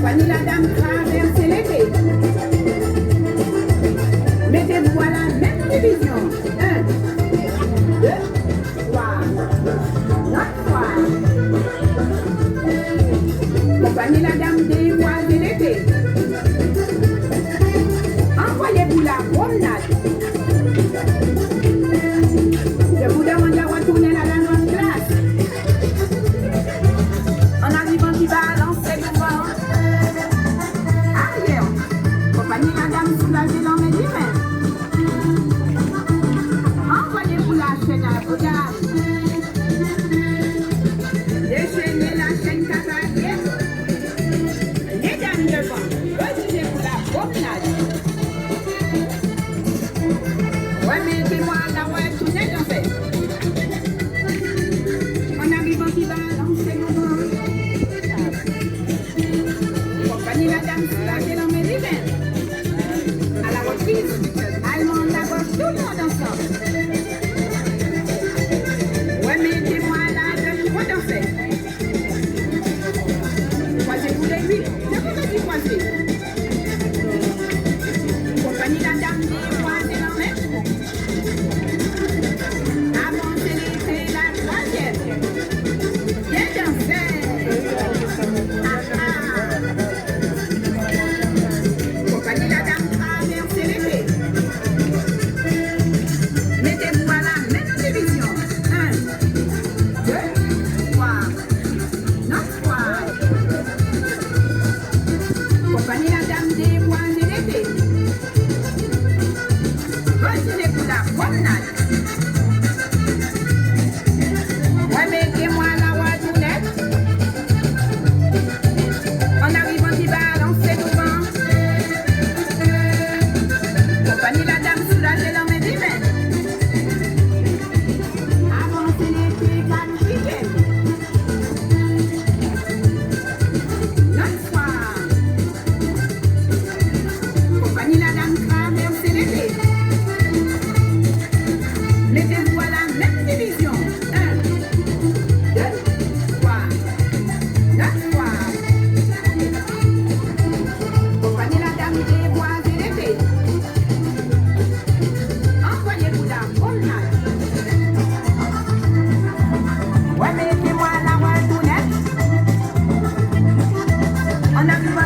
Compagnie la dame traverse l'été. Mettez-vous à la même division. 1, 2, 3, 4, 3. Compagnie la dame dévoise l'été. Envoyez-vous la promenade. Je vous demande de retourner la dame en classe. En arrivant qui balance devant. Arrière. Compagnie la dame soulagée dans mes divins. Envoyez-vous la chaîne à vos dames. Déchaînez la chaîne cavalière. Les dames devant. Retirez-vous la promenade. Remettez-moi la retournée en fait. En arrivant qui balance devant. Compagnie la dame soulagée dans mes divins. À la reprise, allemande à gauche, tout le monde ensemble. Remettez-moi la dame condensée. Croisez-vous les huit, je vous ai dit croiser. Compagnie la dame dévoisée dans mes. Avancez l'été, la troisième. Bien dansé. Compagnie la dame traverse l'été. Mettez-vous à la même division. 1, 2, 3, 9, 3. Compagnie la dame dévoise l'été. Retirez-vous la promenade. Remettez-moi la retournette. En arrivant qui balance devant. Compagnie la dame soulagée dans mes divins. Avancez l'été, qualifié. 9 fois. Compagnie la dame traverse l'été. Mettez-vous à la même division. 1, 2, 3, 9 fois. Compagnie la dame dévoise l'été. Envoyez-vous la promenade. Remettez-moi la retournette. En arrivant